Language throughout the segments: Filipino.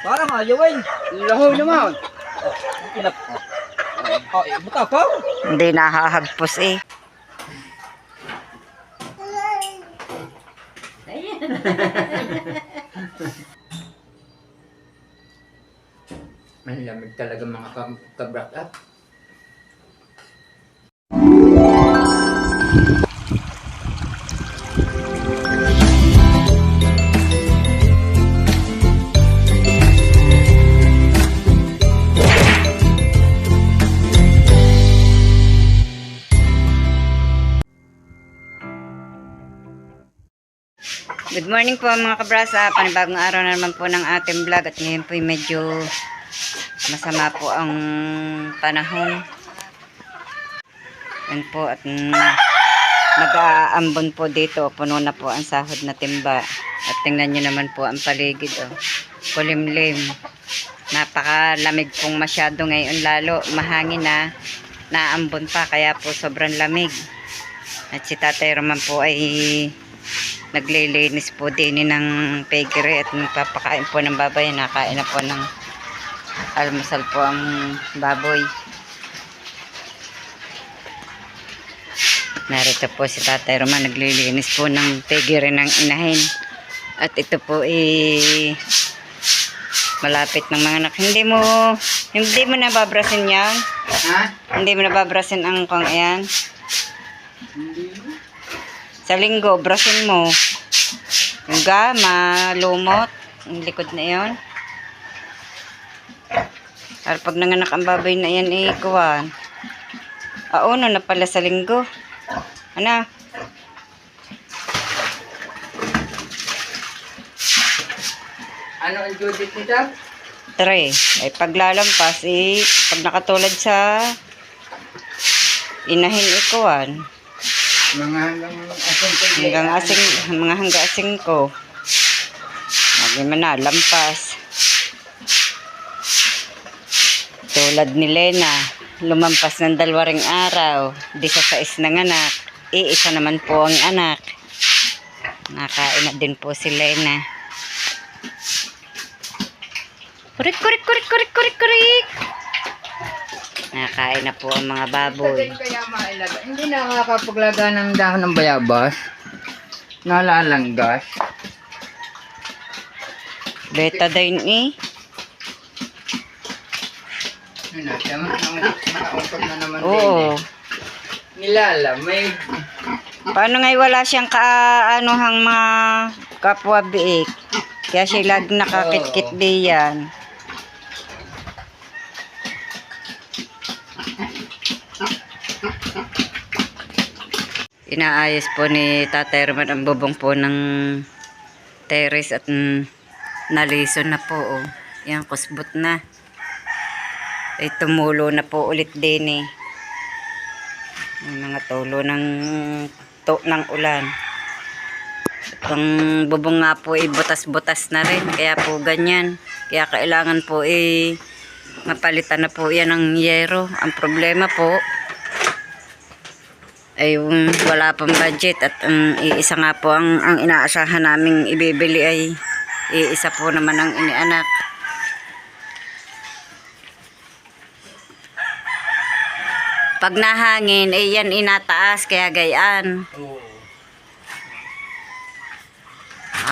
Parang ayaw ay. Laho naman. Inap. Oh, buta ka. Hindi nahahagpos eh. Ang lamig talaga mga kabrak up. Good morning po mga kabrasa. Panibagong araw na naman po ng ating vlog. At ngayon po medyo masama po ang panahon. Yan po at nag-aambon po dito. Puno na po ang sahod na timba. At tingnan nyo naman po ang paligid. Oh. Kulimlim. Napakalamig pong masyado ngayon, lalo mahangin na naambon pa. Kaya po sobrang lamig. At si Tatay Roman po ay naglilinis po din ng piggery at nagpapakain po ng baboy. Nakain na po ng almusal po ang baboy. Narito po si Tatay Roman naglilinis po ng piggery ng inahin. At ito po malapit ng mga anak. Hindi mo nababrasin yan? Ha? Hindi mo nababrasin ang kong ayan? Sa linggo, brasin mo. Yung malumot. Yung likod na yun. Para pag nanganak ang baboy na yan, kuwan. Uno na pala sa linggo. Ano? Ano ang Judith nito? 3. Ay paglalampas, pag nakatulad sa inahin ikuwan. Mga hanggang asing ko. Lagi man na, lampas. Tulad ni Lena, lumampas ng 2 araw. 16 ng anak. Iisa naman po ang anak. Nakain na din po si Lena. Kurik, kurik, kurik, kurik, kurik, kurik. Nakain na po ang mga baboy. Kaya mailaga. Hindi nakakapaglaga ng dahon ng bayabas. Nalalanggas. Betadine Nakaungkot na naman Oo. Nilalamig. Paano nga wala siyang kaanuhang mga kapwa biik? Kaya siya lag nakakit-kit diyan. Inaayos po ni Tatay Roman ang bubong po ng terrace at nalison na po. Oh. Yan, kusbot na. Ay tumulo na po ulit din May mga tulo ng ulan. At ang bubong nga po butas-butas na rin. Kaya po ganyan. Kaya kailangan po mapalitan na po yan ng yero. Ang problema po ay wala pang budget at iisa nga po ang inaasahan naming ibibili ay iisa po naman ang inianak. Pag nahangin yan inataas kaya gayaan.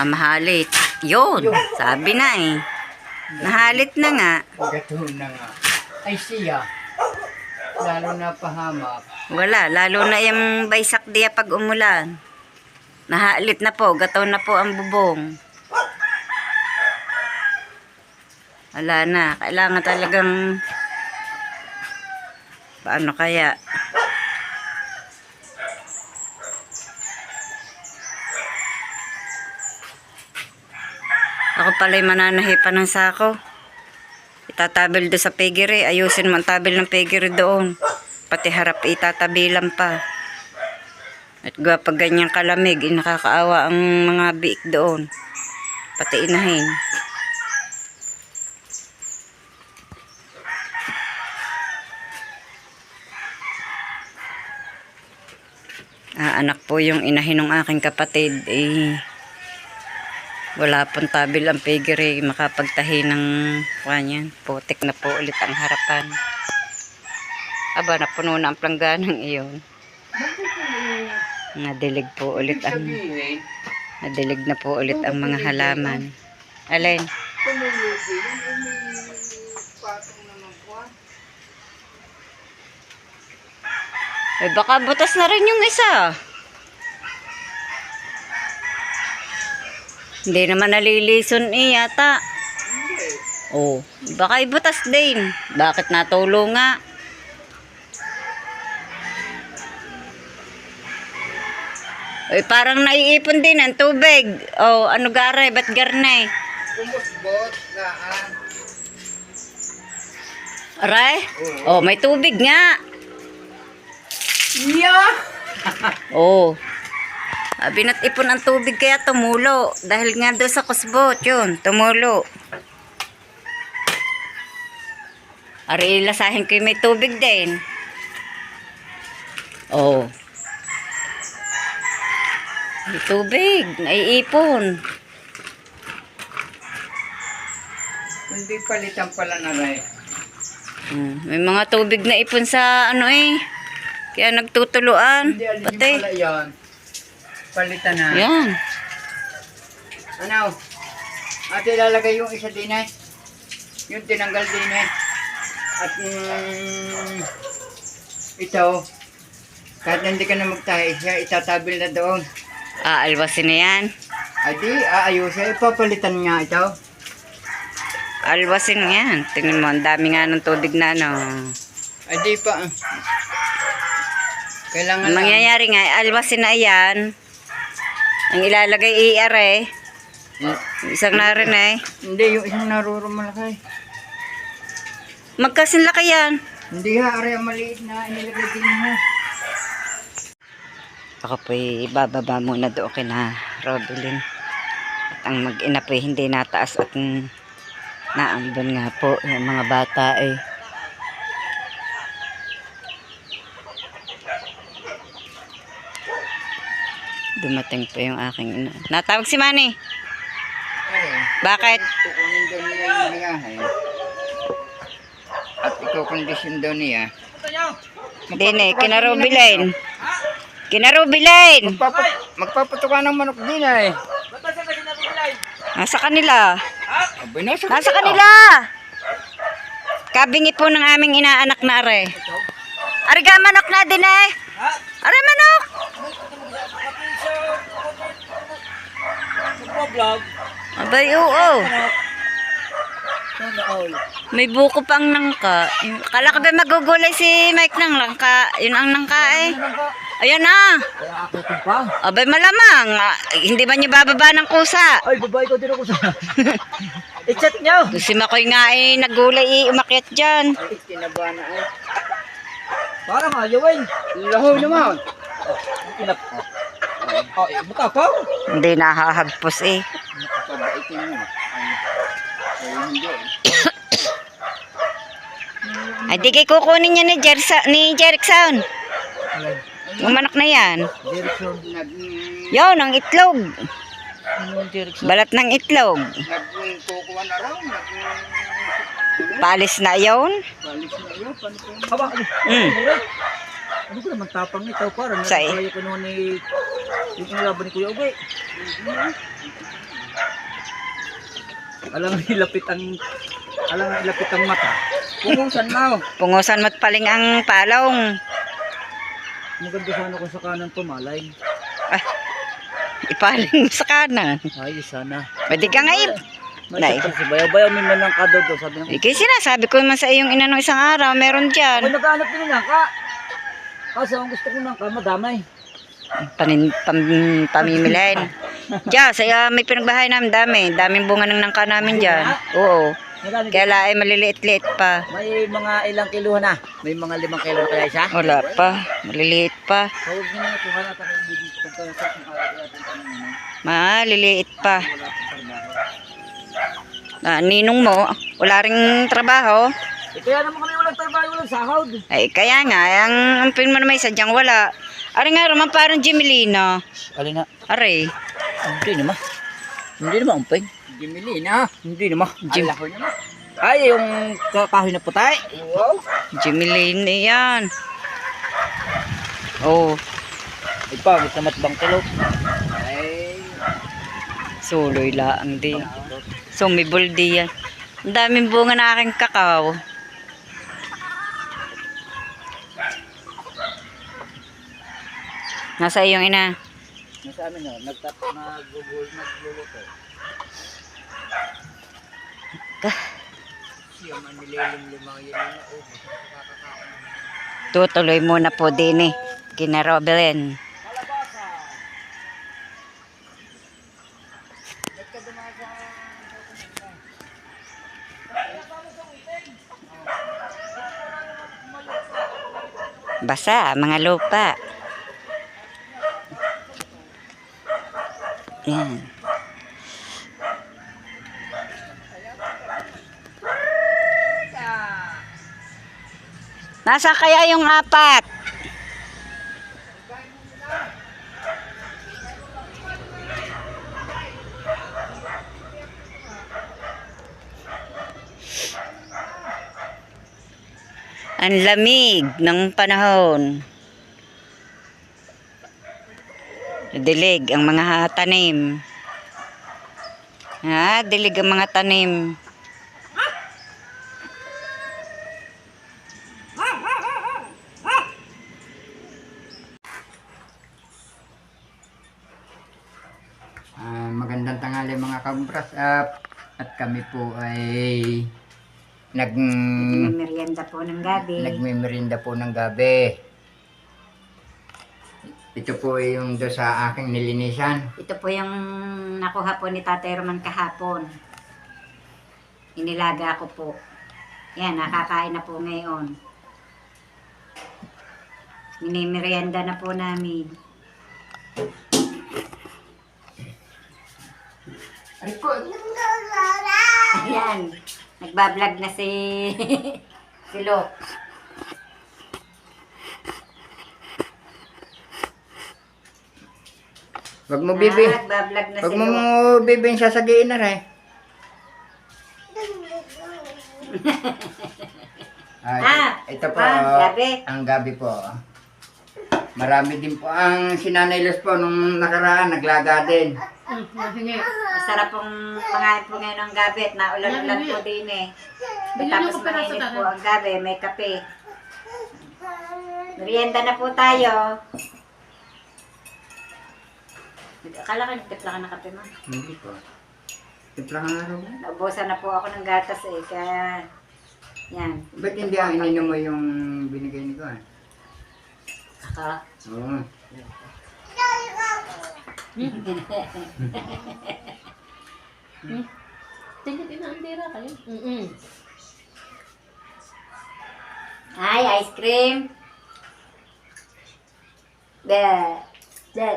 Mahalit. Yun, sabi na nahalit na nga. Gatuhon na nga. Ay siya. Lalo na pahamak. Wala, lalo na yung baysak diya pag umulan. Nahalit na po, gataw na po ang bubong. Wala na, kailangan talagang paano kaya? Ako pala'y mananahipan ng sako. Itatabil doon sa piggery. Ayusin mo ang tabil ng piggery doon. Pati harap itatabilan pa. At pag ganyang kalamig, nakakaawa ang mga biik doon. Pati inahin. Anak po yung inahin ng aking kapatid. Wala pong tabil ang piggery. Makapagtahi ng kanyan. Putik na po ulit ang harapan. Aba, napuno na ang plangganang iyon. Nadilig po ulit ang... Sabihin, Nadilig na po ulit ang mga halaman. Alin? tumulubi yan, ay may patong naman po. Eh, baka butas na rin yung isa. Hindi naman nalilison yata. Hindi. Oh, baka ibutas din. Bakit natulo nga? Uy, parang naiipon din ang tubig. Oh, ano gare? Ba't garnay? Kumusbot na Aray? Oh, may tubig nga. Yeah! Oh. Binat ipon ang tubig kaya tumulo. Dahil nga doon sa kusbot, yun, tumulo. Ari, lasahin ko yung may tubig din. Oh. May tubig, naiipon. Hindi palitan pala na rin. May mga tubig na ipon sa ano eh. Kaya nagtutuluan. Hindi, alin yung Pati. pala yan. Palitan na. Yan. Ano? Ate, ilalagay yung isa din eh. Yung tinanggal din eh. At ito, kahit hindi ka na magtahi siya, itatabil na doon. Alwasin na yan. Ay di, aayusin. Ipapalitan nga ito. Alwasin yan. Tingnan mo, ang dami nga ng tubig na ano. Ay di pa. Kailangan Ang mangyayari nga, alwasin na yan. Ang ilalagay iare. Isang na rin eh. Hindi, yung isang narurumalakas. Magkasinlaki yan. Hindi ha, aray ang maliit na inilagay din ha. Ako po'y ibababa muna doon kina Robilin. At ang mag-ina po'y hindi nataas at naambon nga po yung mga bata eh. Dumating po yung aking ina. Natawag si Manny. Bakit? Kukunin daw niya yung liyahe. At ikukondisyon daw niya. Din eh, kinarubilain. Kinarubilain! Magpapatuka ng manok din eh. Nasa kanila. Abay, nasa Nasa kanila! Kabingi po ng aming inaanak na are. Ariga manok na din eh. Are manok! Abay, oo. May buko pang nangka. Kala ko ba magugulay si Mike ng langka? Yun ang nangka eh. Ayan na. Abay, malamang. Hindi ba niyo bababa ng kusa? Ay, babae ko din ako sa... I-chat niyo! Si Makoy nga eh, nagulay umakyat dyan. Ay, kinaba na eh. Parang ayaw eh. Laho naman. Kinap. Oh, buka pa. Hindi nahahagpos eh. Nakakabaitin mo. Ay, hindi. Ay, di kay kukunin niya ni Jerickson. Yung manok na yan. Jerickson. Yun, ang itlog. Balat ng itlog. Nagkukuha na raw. Palis na yun. Balis na yun. Haba, ano? Ano ko naman tapang ito para Say. nagkaya ko noon ni yung kinalaban ni Kuya Ugay. Alang ilapit ang mata. Pungusan na. Pungusan mo't paling ang palong. Maganda sana kung sa kanan pumalay. Ipaling sa kanan. Ay, sana. Pwede ka nga May si bayaw-bayaw may manang kado do sabi ng. Ikay sinasabi ko naman sa iyong ina nung isang araw, meron Ay, dyan. naghahanap din lang ka. Kasi ang gusto ko nang ka madamay. Pamimilain. Diyan, sa may pinagbahay namin, daming bunga ng nangka namin dyan. Oo. Kaya ay maliliit-liit pa. May mga ilang kilo na. May mga 5 kilo na kaya isa. Wala pa, maliliit pa. Huwag niyo na kuha na tayo ibigay kung kaya sa Maliliit pa. Ninong mo, wala ring trabaho. Kaya naman kami walang trabaho, walang sahod. Ay, kaya nga, ang pin mo na may sadyang wala. Ari nga, naman parang Jimelina. Alin na? Ari. Hindi naman. Hindi naman umping. Gimili na. Hindi naman. Jim. Alaho naman. Ay, yung kahoy na putay. Wow. Jimmy Lane na yan. Oh, Ay, pagod na matbang tulog. Ay. suloy laang din. Sumibol di yan. Ang daming bunga na aking kakao. Nasa iyong ina. Nasa amin no, nagluluto. Siya man nililim-limang yun na ubo. Tutuloy muna po din eh. Kina Robelin. Basa, mga lupa. Yan. Nasa kaya yung apat? Ang lamig ng panahon. Dilig ang mga tanim. Ha, dilig ang mga tanim. Magandang tanghali mga kabras at kami po ay Merienda po ng gabi. nagmimerinda po ng gabi. Ito po ay yung do sa aking nilinisan. Ito po yung nakuha po ni Tatay Roman kahapon. Inilaga ko po. Yan, nakakain na po ngayon. Minimerienda na po namin. Ay po, Ayan, nagbablog na si si Lo. wag mo bibi. Nagbablog na Wag si mo Lo. bibi sasagiin na rin. Ito po gabi. ang gabi po. Marami din po ang sinanay Luz po nung nakaraan naglaga din. Masarap pong mga po ngayon ng gabi at naulan-ulan po din eh. Tapos mainit po ang gabi, may kape. Merienda na po tayo. Akala ka nagtipla ka ng kape mo? Hindi po. Timpla ka nga raw. Naubusan na po ako ng gatas eh, kaya yan. Ba't hindi ang ininom mo yung binigay ni ko? Ako. Oo. Tingnan inaandira kayo. Ay, ice cream. Be. De.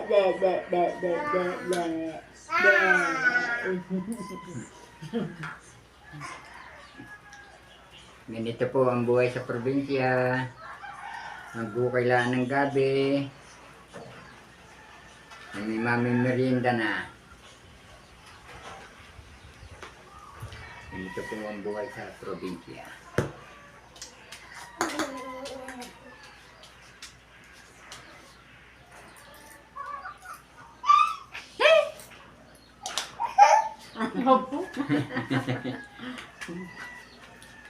Ganito po ang buhay sa probinsya. Magbukay ng gabi. May merienda na. Ganito po ang buhay sa probinsya.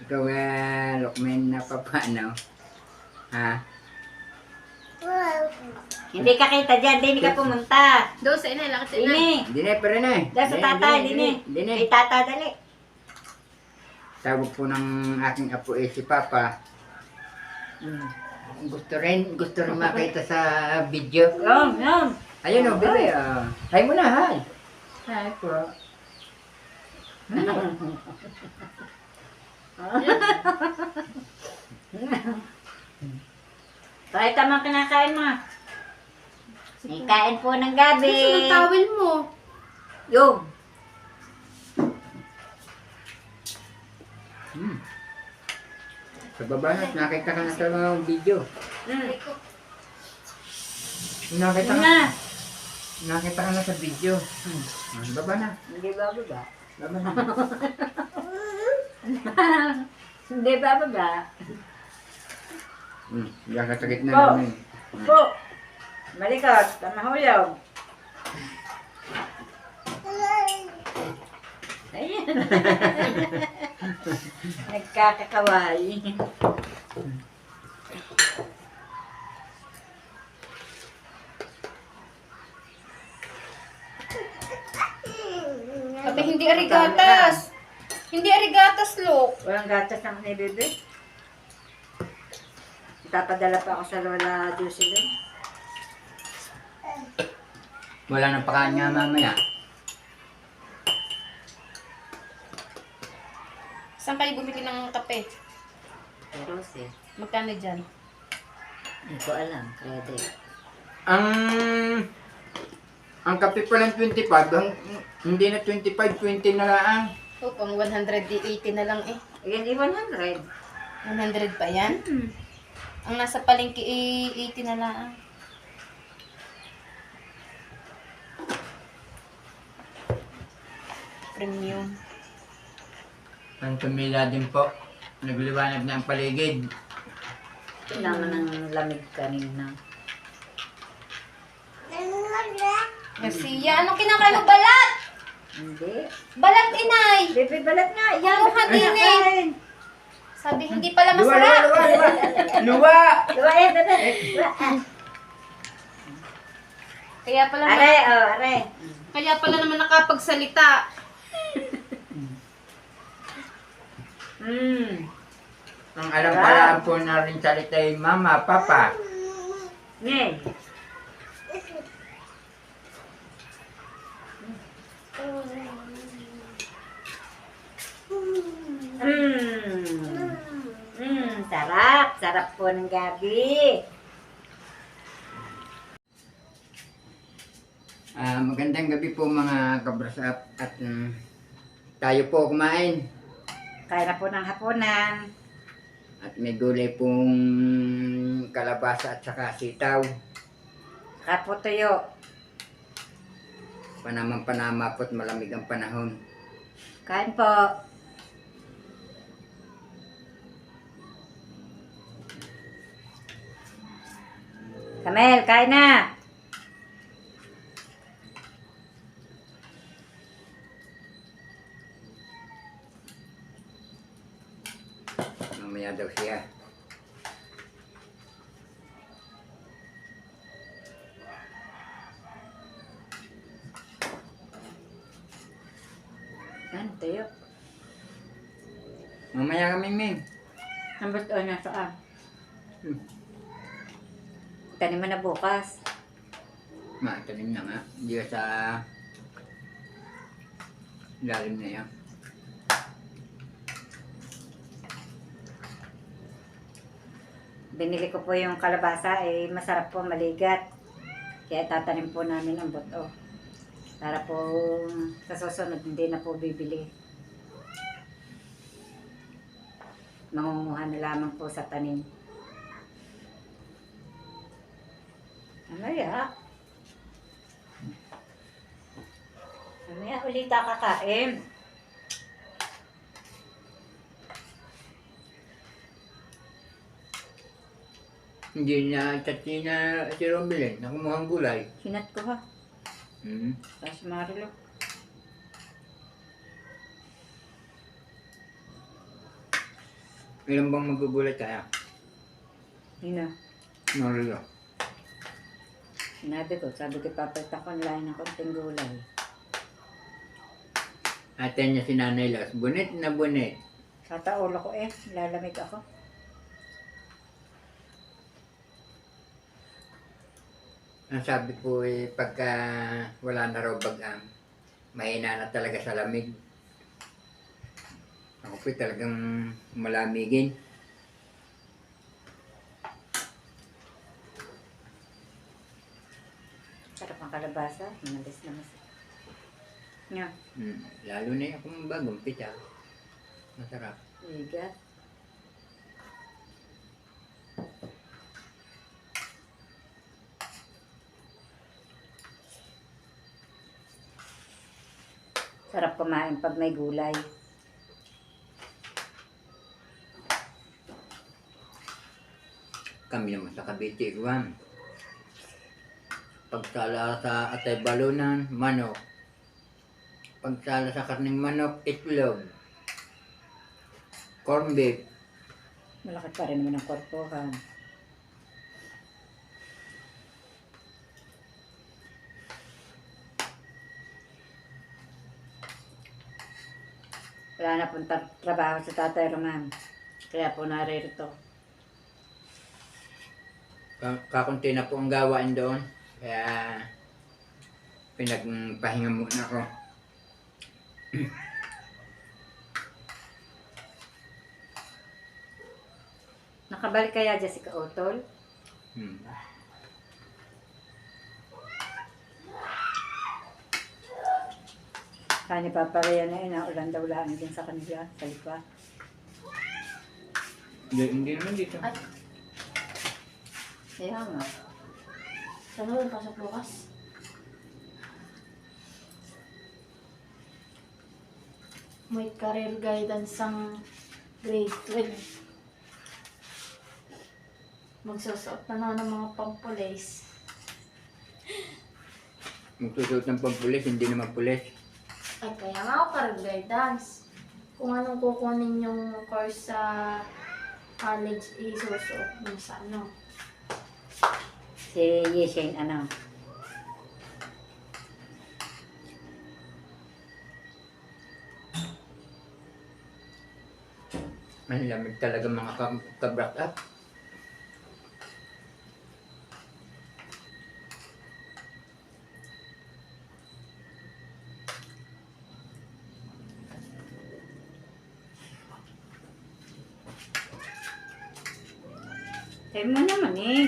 Ikaw Lokmen na paano? Ha? Hindi ka kita dyan, hindi ka pumunta. Doon sa ina, lakad sa ina. Dini. Dine pa rin eh. Dahil sa tatay, dini. Dine. Kay tata, dali. Tawag po ng aking apo si Papa. Gusto rin makita sa video. Yum. Ayun o, bebe. Hi mo na, hi. Hi. Po. Kahit tamang kinakain mo. May kain po ng gabi. Gusto ng towel mo. Yung. Sa baba na, nakita ka na sa mga video. Nakita Yun ka. na. Nakita ka na sa video. Baba na. Hindi bababa. Baba na. Hindi bababa. Diyan ka sa gitna Po. namin. Po! Malikot, tamahulog. Ayan. Nagkakakaway. Sabi, hindi arigatas. Hindi arigatas, look. Walang gatas ng ni bebe. Ipapadala pa ako sa Lola Jocelyn. Wala nang pakain nga mamaya. Saan kayo bumili ng kape? Pero si, Magkano dyan? hindi ko alam, credit. Ang kape pa lang 25, hindi na 25, 20 na lang. O, pang 180 na lang eh. Ayan, 100. 100 pa yan? Ang nasa palengke 80 na lang. Premium. Ang tumila din po. Nagliwanag na ang paligid. Ito naman ang lamig kanina. Garcia, anong kinakain mo? Balat! Hindi. Balat, inay! Bebe, balat nga. Yan mo din eh. Sabi, hindi pala Luwa, masarap. luwa, luwa, luwa! Luwa, bebe. Luwa. Kaya pala, Are, oh, are. kaya pala naman nakapagsalita. Ang alam pala po na rin salita ay mama, papa. Ngayon. Sarap. Sarap po ng gabi. Magandang gabi po mga kabrasap at tayo po kumain. Kaya na po ng hapunan. At may gulay pong kalabasa at saka sitaw. Saka po tuyo. Panamang-panama po't malamig ang panahon. Kain po. Kamel, kain na. Mamaya daw siya. Yan, tuyo. Mamaya kami, Ming. Ang bato na saan? Tanim mo na bukas. Matanim na nga. Hindi sa lalim na yan. Binili ko po yung kalabasa, eh masarap po maligat. Kaya tatanim po namin ang buto. Para po sa susunod hindi na po bibili. Mangunguha na lamang po sa tanim. Mamaya. Mamaya ulit kakain. Hindi na chatsi na si Romelin. Nakumuhang gulay. Sinat ko ha. Tapos Marilo. Ilan bang magugulay tayo? Yun na. Marilo. Sinabi ko, sabi ko papalta ko online ng konting gulay. Ate niya si Nanay Los. Bunit na bunit. Sa taulo ko eh, lalamig ako. Ang sabi po eh, pagka wala na raw bagang, mahina na talaga sa lamig. Ako po talagang malamigin. Sarap ang kalabasa, manalis na mas. Nga, Lalo na yung akong bagong pita. Masarap. ligat. Sarap kumain pag may gulay. Kami naman sa Cavite, Guam. Pagsala sa atay balunan, manok. Pagsala sa karning manok, itlog. Corn beef. Malaki pa rin naman ang korpohan. Wala na pong trabaho sa Tatay Roman. Kaya po naririto. Kakunti na po ang gawain doon. Kaya pinagpahinga muna ako. Nakabalik kaya Jessica Otol? Hmm. Kani papalaya na inaulan daw lang din sa kanila. Sa lipa. Hindi naman dito. Ay, Kaya nga. saan mo pasok bukas? May career guidance ang grade 12. Magsusuot na naman ng mga pampulis. Magsusuot ng pampulis, hindi naman pulis. Ay, kaya nga ako career guidance. Kung anong kukunin yung course sa college, isusuot mo sa ano. Si Yeshane, ano? Ang lamig talaga mga ka-brak up. Sabi mo naman eh.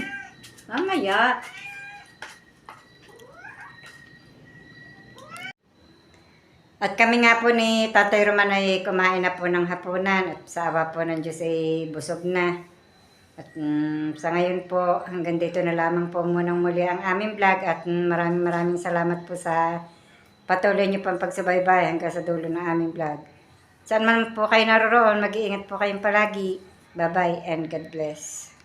Mamaya. At kami nga po ni Tatay Roman ay kumain na po ng hapunan at sa awa po ng Diyos ay busog na. At sa ngayon po, hanggang dito na lamang po munang muli ang aming vlog at maraming salamat po sa patuloy niyo pang pagsubaybay hanggang sa dulo ng aming vlog. Saan man po kayo naroroon, mag-iingat po kayong palagi. Bye-bye and God bless.